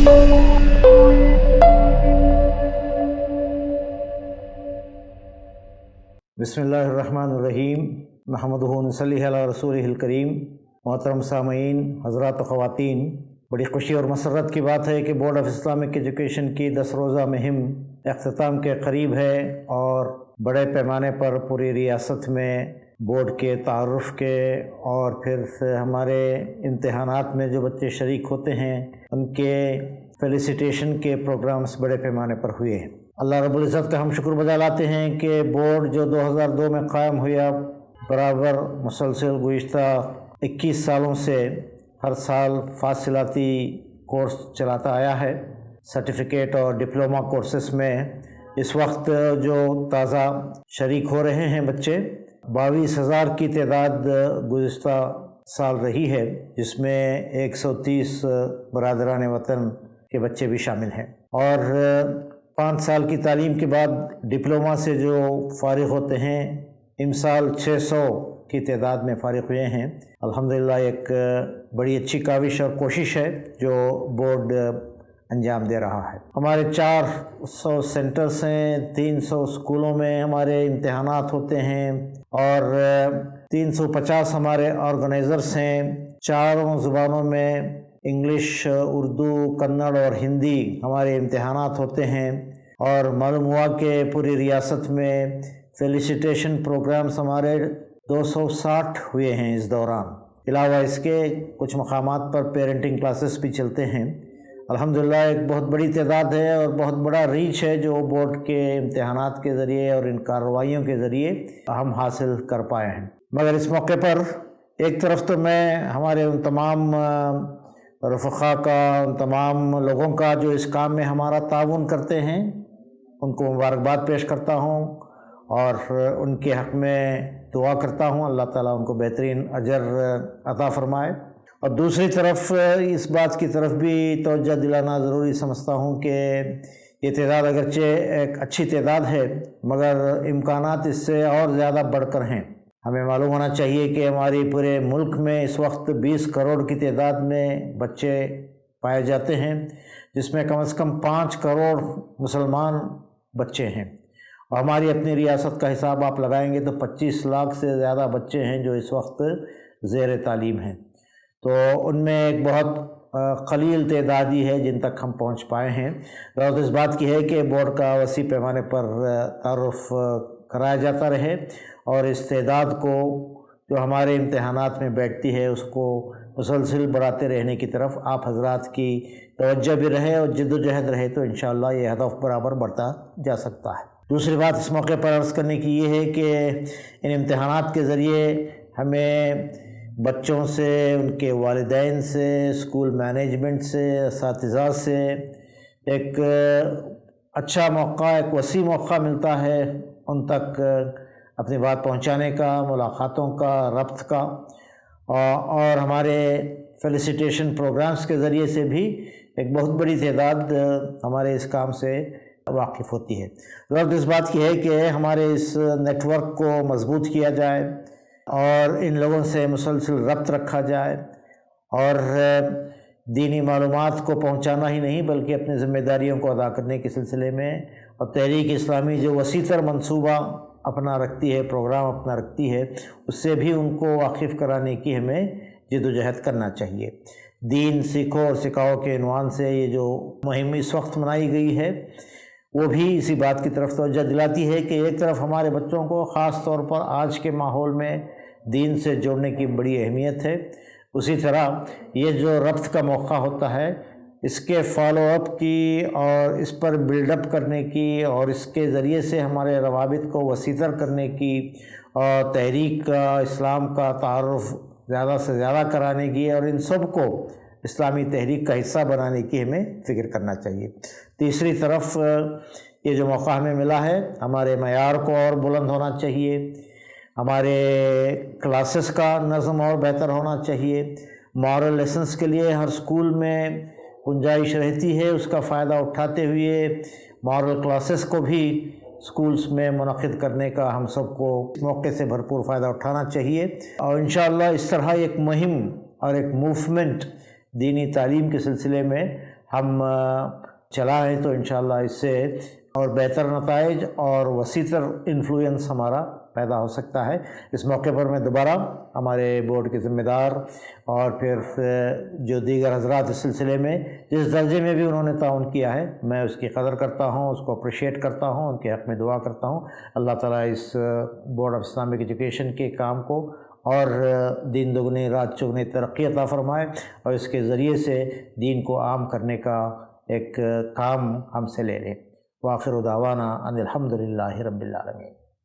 बिस्मिल्लाहिर्रहमानिर्रहीम नहमदुहु व नसल्ली अला रसूलिहिल करीम। मोहतरम सामईन, हज़रात व ख़वातीन, बड़ी खुशी और मसरत की बात है कि बोर्ड ऑफ इस्लामिक एजुकेशन की 10 रोज़ा मुहिम अख्ताम के करीब है और बड़े पैमाने पर पूरी रियासत में बोर्ड के तारुफ़ के और फिर से हमारे इम्तहानात में जो बच्चे शरीक होते हैं उनके फेलिसिटेशन के प्रोग्राम्स बड़े पैमाने पर हुए हैं। अल्लाह रब्बुल इज़्ज़त का हम शुक्र बजा लाते हैं कि बोर्ड जो 2002 में क़ायम हुआ बराबर मुसलसल गुज़िश्ता 21 सालों से हर साल फासिलाती कोर्स चलाता आया है। सर्टिफिकेट और डिप्लोमा कोर्सेस में इस वक्त जो ताज़ा शरीक हो रहे हैं बच्चे 22,000 की तादाद गुज़िश्ता साल रही है, जिसमें 130 बरादरान वतन के बच्चे भी शामिल हैं। और 5 साल की तालीम के बाद डिप्लोमा से जो फ़ारिग होते हैं इमसाल 600 की तादाद में फ़ारिग हुए हैं। अल्हम्दुलिल्लाह एक बड़ी अच्छी काविश और कोशिश है जो बोर्ड अंजाम दे रहा है। हमारे 400 सेंटर्स हैं, 300 स्कूलों में हमारे इम्तहानात होते हैं और 350 हमारे ऑर्गेनाइज़र्स हैं। चारों ज़ुबानों में इंग्लिश, उर्दू, कन्नड़ और हिंदी हमारे इम्तहानात होते हैं। और मालूम हुआ कि पूरी रियासत में फेलिसिटेशन प्रोग्राम्स हमारे 260 हुए हैं इस दौरान। अलावा इसके कुछ मकामात पर पेरेंटिंग क्लासेस भी चलते हैं। अल्हम्दुलिल्लाह एक बहुत बड़ी तादाद है और बहुत बड़ा रीच है जो बोर्ड के इम्तहानात के ज़रिए और इन कार्रवाइयों के ज़रिए हम हासिल कर पाए हैं। मगर इस मौके पर एक तरफ तो मैं हमारे उन तमाम रफ़क़ा का, उन तमाम लोगों का जो इस काम में हमारा ताउन करते हैं उनको मुबारकबाद पेश करता हूँ और उनके हक़ में दुआ करता हूँ अल्लाह ताला उनको बेहतरीन अजर अता फ़रमाए। और दूसरी तरफ इस बात की तरफ भी तवज्जो दिलाना ज़रूरी समझता हूँ कि ये तादाद अगरचे एक अच्छी तादाद है मगर इम्कानात इससे और ज़्यादा बढ़कर हैं। हमें मालूम होना चाहिए कि हमारे पूरे मुल्क में इस वक्त 20 करोड़ की तादाद में बच्चे पाए जाते हैं, जिसमें कम से कम 5 करोड़ मुसलमान बच्चे हैं। और हमारी अपनी रियासत का हिसाब आप लगाएंगे तो 25 लाख से ज़्यादा बच्चे हैं जो इस वक्त ज़ेर तालीम हैं। तो उनमें एक बहुत क़लील तादाद ही है जिन तक हम पहुँच पाए हैं। ज़रूरत इस बात की है कि बोर्ड का वसी पैमाने पर तारुफ़ कराया जाता रहे और इस तादाद को जो हमारे इम्तहानात में बैठती है उसको मुसलसल बढ़ाते रहने की तरफ आप हज़रात की तवज्जो भी रहे और जिद्दोजहद रहे तो इंशाअल्लाह ये हदफ बराबर बढ़ता जा सकता है। दूसरी बात इस मौके पर अर्ज़ करने की ये है कि इन इम्तहानात के ज़रिए हमें बच्चों से, उनके वालिदैन से, स्कूल मैनेजमेंट से, असातिज़ा से एक अच्छा मौका, एक वसी मौका मिलता है उन तक अपनी बात पहुंचाने का, मुलाकातों का, रब्त का। और हमारे फेलिसिटेशन प्रोग्राम्स के ज़रिए से भी एक बहुत बड़ी तादाद हमारे इस काम से वाकिफ़ होती है। ज़रूरत इस बात की है कि हमारे इस नेटवर्क को मज़बूत किया जाए और इन लोगों से मुसलसल रब्त रखा जाए और दीनी मालूमात को पहुंचाना ही नहीं बल्कि अपनी ज़िम्मेदारियों को अदा करने के सिलसिले में और तहरीक इस्लामी जो वसीतर मंसूबा अपना रखती है, प्रोग्राम अपना रखती है, उससे भी उनको वाकिफ़ कराने की हमें जिद्दोजहद करना चाहिए। दीन सीखो और सिखाओ के उन्वान से ये जो मुहिम इस वक्त मनाई गई है वो भी इसी बात की तरफ तवज्जो दिलाती है कि एक तरफ हमारे बच्चों को ख़ास तौर पर आज के माहौल में दीन से जोड़ने की बड़ी अहमियत है, उसी तरह ये जो रब्त का मौका होता है इसके फॉलोअप की और इस पर बिल्डअप करने की और इसके ज़रिए से हमारे रवाबित को वसीतर करने की और तहरीक का, इस्लाम का तारुफ़ ज़्यादा से ज़्यादा कराने की और इन सब को इस्लामी तहरीक का हिस्सा बनाने की हमें फ़िक्र करना चाहिए। तीसरी तरफ ये जो मौका हमें मिला है हमारे मयार को और बुलंद होना चाहिए, हमारे क्लासेस का नज़म और बेहतर होना चाहिए। मॉरल लेसन्स के लिए हर स्कूल में गुंजाइश रहती है, उसका फ़ायदा उठाते हुए मॉरल क्लासेस को भी स्कूल्स में मुनक़िद करने का हम सबको इस मौके से भरपूर फ़ायदा उठाना चाहिए। और इंशाअल्लाह इस तरह एक मुहिम और एक मूवमेंट दीनी तालीम के सिलसिले में ہم چلائیں تو انشاءاللہ اس سے اور بہتر نتائج اور وسیع تر انفلوئنس ہمارا پیدا ہو سکتا ہے۔ اس موقع پر میں دوبارہ ہمارے بورڈ کے ذمہ دار اور پھر جو دیگر حضرات اس سلسلے میں جس درجے میں بھی انہوں نے تعاون کیا ہے، میں اس کی قدر کرتا ہوں، اس کو اپریشیٹ کرتا ہوں، ان کے حق میں دعا کرتا ہوں۔ اللہ تعالیٰ اس بورڈ آف اسلامک ایجوکیشن کے کام کو اور دین دگنی رات چگنی ترقی عطا فرمائے اور اس کے ذریعے سے دین کو عام کرنے کا ایک کام ہم سے لے لیں۔ وآخر دعوانا ان الحمد للہ رب العالمین۔